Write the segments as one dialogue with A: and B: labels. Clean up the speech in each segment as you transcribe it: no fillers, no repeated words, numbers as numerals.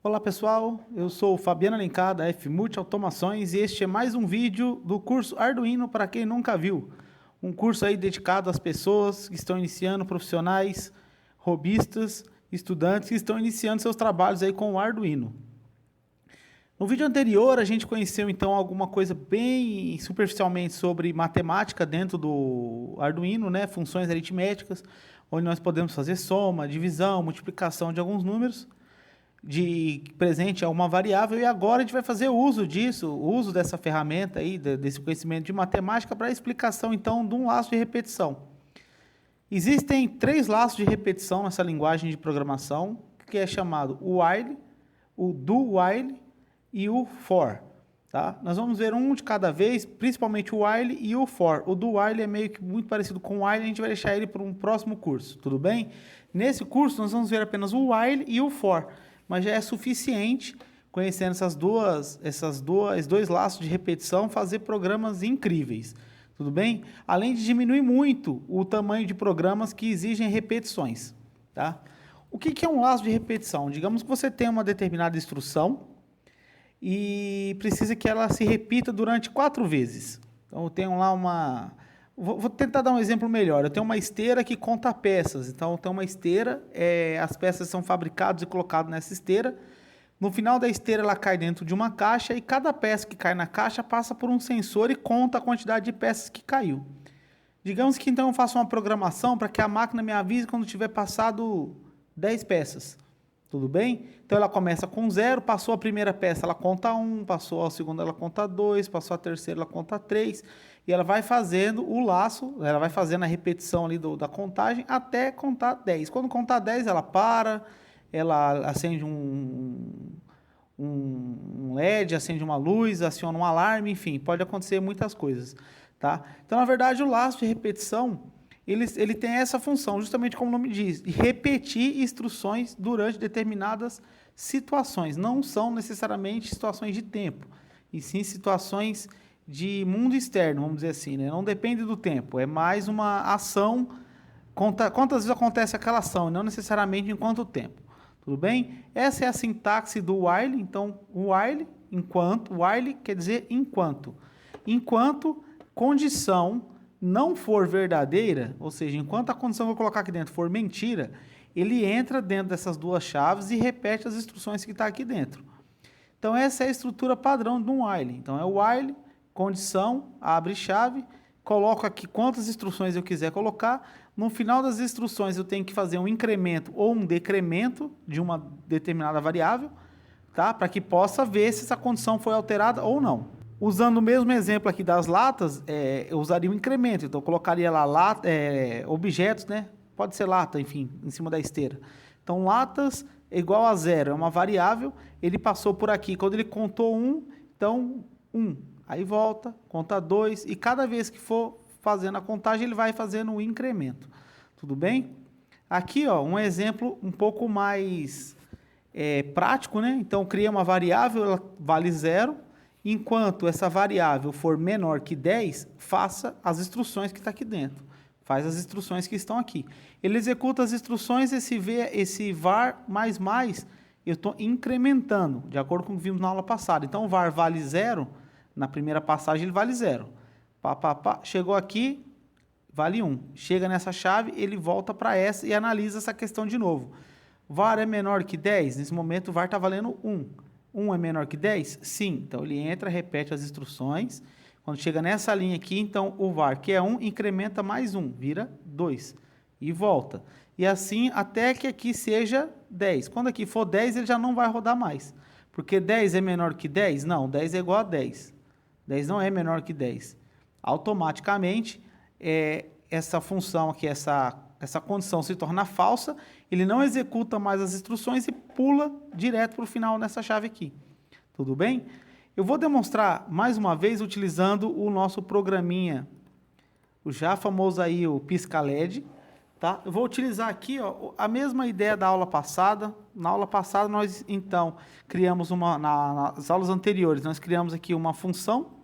A: Olá pessoal, eu sou o Fabiano Alencar da Fmulti Automações e este é mais um vídeo do curso Arduino para quem nunca viu. Um curso aí dedicado às pessoas que estão iniciando, profissionais, hobbyistas, estudantes que estão iniciando seus trabalhos aí com o Arduino. No vídeo anterior a gente conheceu então alguma coisa bem superficialmente sobre matemática dentro do Arduino, né? Funções aritméticas, onde nós podemos fazer soma, divisão, multiplicação de alguns números de presente a uma variável, e agora a gente vai fazer uso disso, o uso dessa ferramenta aí, desse conhecimento de matemática para a explicação então de um laço de repetição. Existem três laços de repetição nessa linguagem de programação, que é chamado o while, o do while e o for. Tá? Nós vamos ver um de cada vez, principalmente o while e o for. O do while é meio que muito parecido com o while, a gente vai deixar ele para um próximo curso, tudo bem? Nesse curso nós vamos ver apenas o while e o for, mas já é suficiente, conhecendo esses dois laços de repetição, fazer programas incríveis, tudo bem? Além de diminuir muito o tamanho de programas que exigem repetições, tá? O que é um laço de repetição? Digamos que você tem uma determinada instrução e precisa que ela se repita durante 4 vezes. Então, eu tenho lá uma... Vou tentar dar um exemplo melhor. Eu tenho uma esteira que conta peças. Então, eu tenho uma esteira, as peças são fabricadas e colocadas nessa esteira. No final da esteira, ela cai dentro de uma caixa e cada peça que cai na caixa passa por um sensor e conta a quantidade de peças que caiu. Digamos que então eu faço uma programação para que a máquina me avise quando tiver passado 10 peças. Tudo bem? Então ela começa com 0, passou a primeira peça, ela conta 1, passou a segunda, ela conta 2, passou a terceira, ela conta 3, e ela vai fazendo o laço, ela vai fazendo a repetição ali da contagem até contar 10. Quando contar 10, ela para, ela acende um LED, acende uma luz, aciona um alarme, enfim, pode acontecer muitas coisas, tá? Então, na verdade, o laço de repetição, ele tem essa função, justamente como o nome diz, de repetir instruções durante determinadas situações. Não são necessariamente situações de tempo, e sim situações de mundo externo, vamos dizer assim, né? Não depende do tempo, é mais uma ação, quantas vezes acontece aquela ação, não necessariamente em quanto tempo. Tudo bem? Essa é a sintaxe do while. Então, while, enquanto, while quer dizer enquanto. Enquanto condição não for verdadeira, ou seja, enquanto a condição que eu colocar aqui dentro for mentira, ele entra dentro dessas duas chaves e repete as instruções que está aqui dentro. Então, essa é a estrutura padrão de um while. Então, é o while, condição, abre chave, coloco aqui quantas instruções eu quiser colocar. No final das instruções, eu tenho que fazer um incremento ou um decremento de uma determinada variável, tá? Para que possa ver se essa condição foi alterada ou não. Usando o mesmo exemplo aqui das latas, eu usaria um incremento. Então, eu colocaria lá objetos, né? Pode ser lata, enfim, em cima da esteira. Então, latas é igual a 0, é uma variável. Ele passou por aqui. Quando ele contou 1, então 1. Aí volta, conta 2, e cada vez que for fazendo a contagem, ele vai fazendo um incremento. Tudo bem? Aqui, ó, um exemplo um pouco mais prático, né? Então, cria uma variável, ela vale 0. Enquanto essa variável for menor que 10, faça as instruções que está aqui dentro. Faz as instruções que estão aqui. Ele executa as instruções, esse var mais, eu estou incrementando, de acordo com o que vimos na aula passada. Então, o var vale 0, na primeira passagem ele vale 0. Chegou aqui, vale 1. Chega nessa chave, ele volta para essa e analisa essa questão de novo. Var é menor que 10? Nesse momento o var está valendo 1. 1 é menor que 10? Sim. Então ele entra, repete as instruções. Quando chega nessa linha aqui, então o var, que é 1, incrementa mais 1, vira 2. E volta. E assim até que aqui seja 10. Quando aqui for 10, ele já não vai rodar mais. Porque 10 é menor que 10? Não, 10 é igual a 10. 10 não é menor que 10. Automaticamente, essa função aqui, essa condição se torna falsa, ele não executa mais as instruções e pula direto para o final nessa chave aqui. Tudo bem? Eu vou demonstrar mais uma vez utilizando o nosso programinha, o já famoso aí, o pisca-LED. Tá? Eu vou utilizar aqui, ó, a mesma ideia da aula passada. Na aula passada nós então criamos nas aulas anteriores, nós criamos aqui uma função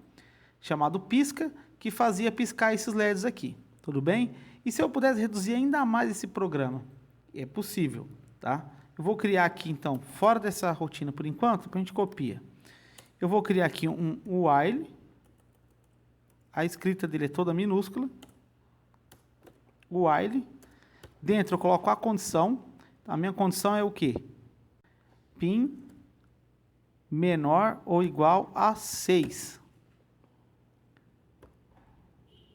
A: chamada pisca, que fazia piscar esses LEDs aqui. Tudo bem? E se eu pudesse reduzir ainda mais esse programa? É possível, tá? Eu vou criar aqui, então, fora dessa rotina por enquanto, a gente copia. Eu vou criar aqui um while. A escrita dele é toda minúscula. While. Dentro eu coloco a condição. A minha condição é o quê? Pin menor ou igual a 6.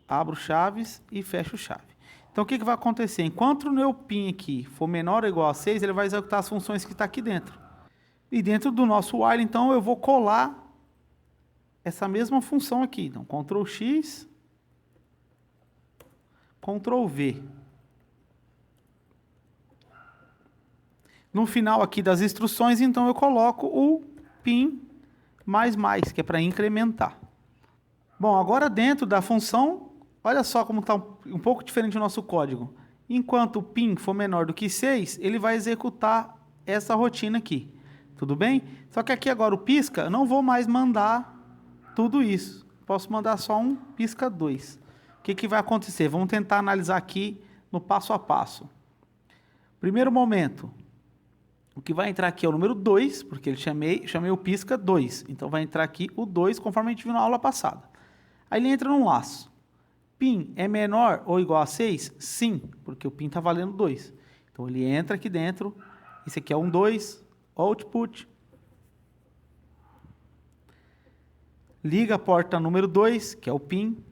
A: Abro chaves e fecho chave. Então, o que vai acontecer? Enquanto o meu pin aqui for menor ou igual a 6, ele vai executar as funções que está aqui dentro. E dentro do nosso while, então, eu vou colar essa mesma função aqui. Então, Ctrl X, Ctrl V. No final aqui das instruções, então, eu coloco o pin mais, que é para incrementar. Bom, agora dentro da função, olha só como está um pouco diferente o nosso código. Enquanto o pin for menor do que 6, ele vai executar essa rotina aqui. Tudo bem? Só que aqui agora o pisca, eu não vou mais mandar tudo isso. Posso mandar só um pisca 2. O que vai acontecer? Vamos tentar analisar aqui no passo a passo. Primeiro momento, o que vai entrar aqui é o número 2, porque ele chamei o pisca 2. Então vai entrar aqui o 2, conforme a gente viu na aula passada. Aí ele entra num laço. Pin é menor ou igual a 6? Sim, porque o pin está valendo 2. Então ele entra aqui dentro. Esse aqui é um 2, output. Liga a porta número 2, que é o pin.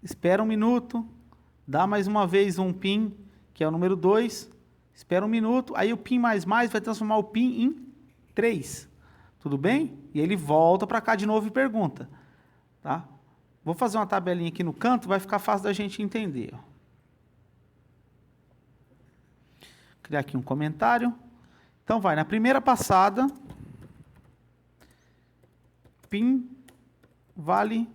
A: Espera um minuto. Dá mais uma vez um pin, que é o número 2. Espera um minuto. Aí o pin mais vai transformar o pin em 3. Tudo bem? E ele volta para cá de novo e pergunta. Tá? Vou fazer uma tabelinha aqui no canto, vai ficar fácil da gente entender. Ó. Criar aqui um comentário. Então vai, na primeira passada, pin vale...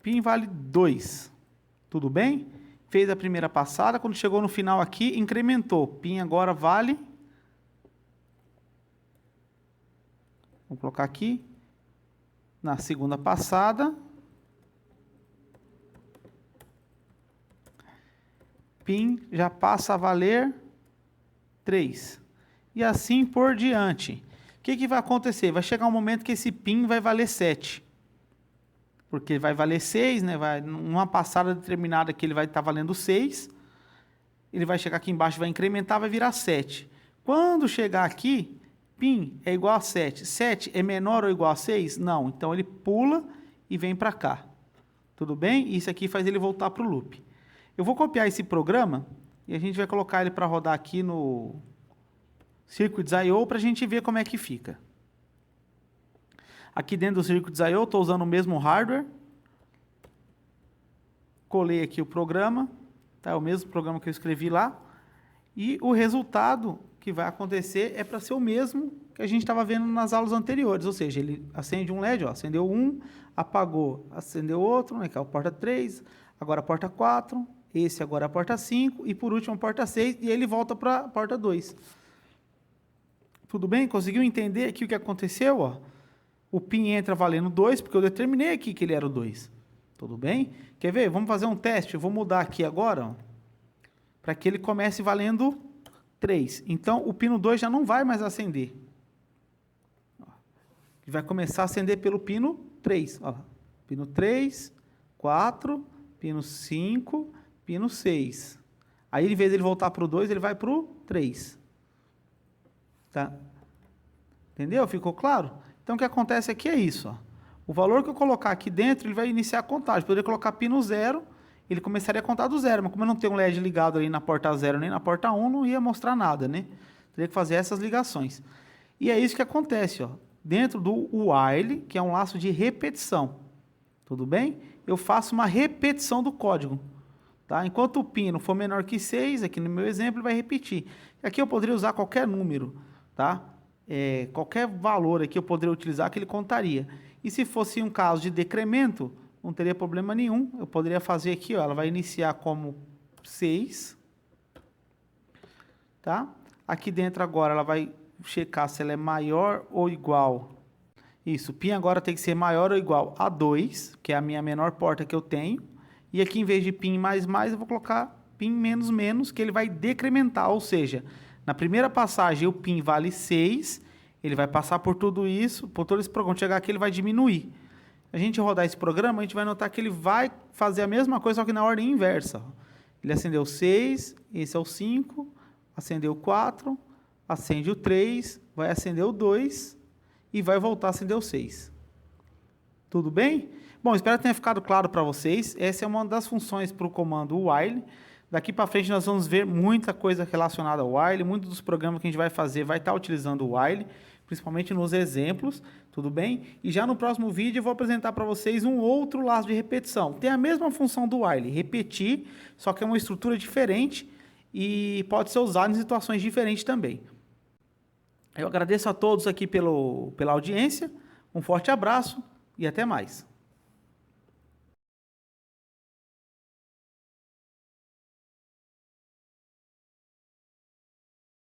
A: Pin vale 2. Tudo bem? Fez a primeira passada, quando chegou no final aqui, incrementou. Pin agora vale... Vou colocar aqui. Na segunda passada. Pin já passa a valer 3. E assim por diante. O que vai acontecer? Vai chegar um momento que esse pin vai valer 7. Porque vai valer 6, né? Numa passada determinada que ele vai estar valendo 6. Ele vai chegar aqui embaixo, vai incrementar, vai virar 7. Quando chegar aqui... Pin é igual a 7. 7 é menor ou igual a 6? Não. Então, ele pula e vem para cá. Tudo bem? Isso aqui faz ele voltar para o loop. Eu vou copiar esse programa e a gente vai colocar ele para rodar aqui no Circuits.io para a gente ver como é que fica. Aqui dentro do Circuits.io, estou usando o mesmo hardware. Colei aqui o programa. Tá? É o mesmo programa que eu escrevi lá. E o resultado... que vai acontecer é para ser o mesmo que a gente estava vendo nas aulas anteriores, ou seja, ele acende um LED, ó, acendeu um, apagou, acendeu outro, né, que é a porta 3, agora a porta 4, esse agora a porta 5, e por último a porta 6, e ele volta para a porta 2. Tudo bem? Conseguiu entender aqui o que aconteceu? Ó? O pin entra valendo 2, porque eu determinei aqui que ele era o 2. Tudo bem? Quer ver? Vamos fazer um teste, eu vou mudar aqui agora, para que ele comece valendo 3. Então, o pino 2 já não vai mais acender. Ele vai começar a acender pelo pino 3. Ó. Pino 3, 4, pino 5, pino 6. Aí, em vez de ele voltar para o 2, ele vai para o 3. Tá? Entendeu? Ficou claro? Então, o que acontece aqui é isso. Ó. O valor que eu colocar aqui dentro, ele vai iniciar a contagem. Poderia colocar pino 0, ele começaria a contar do 0, mas como eu não tenho um LED ligado ali na porta 0 nem na porta 1, não ia mostrar nada, né? Teria que fazer essas ligações. E é isso que acontece, ó. Dentro do while, que é um laço de repetição. Tudo bem? Eu faço uma repetição do código. Tá? Enquanto o pino for menor que 6, aqui no meu exemplo, ele vai repetir. Aqui eu poderia usar qualquer número, tá? Qualquer valor aqui eu poderia utilizar que ele contaria. E se fosse um caso de decremento, não teria problema nenhum. Eu poderia fazer aqui, ó, ela vai iniciar como 6. Tá? Aqui dentro agora ela vai checar se ela é maior ou igual. Isso, o pin agora tem que ser maior ou igual a 2, que é a minha menor porta que eu tenho. E aqui, em vez de PIN mais mais, eu vou colocar PIN menos menos, que ele vai decrementar. Ou seja, na primeira passagem, o PIN vale 6, ele vai passar por tudo isso, por todo esse programa. Quando chegar aqui, ele vai diminuir. A gente rodar esse programa, a gente vai notar que ele vai fazer a mesma coisa, só que na ordem inversa. Ele acendeu 6, esse é o 5, acendeu o 4, acende o 3, vai acender o 2 e vai voltar a acender o 6. Tudo bem? Bom, espero que tenha ficado claro para vocês. Essa é uma das funções para o comando while. Daqui para frente nós vamos ver muita coisa relacionada ao while. Muitos dos programas que a gente vai fazer vai estar utilizando o while, principalmente nos exemplos, tudo bem? E já no próximo vídeo eu vou apresentar para vocês um outro laço de repetição. Tem a mesma função do while, repetir, só que é uma estrutura diferente e pode ser usado em situações diferentes também. Eu agradeço a todos aqui pela audiência, um forte abraço e até mais.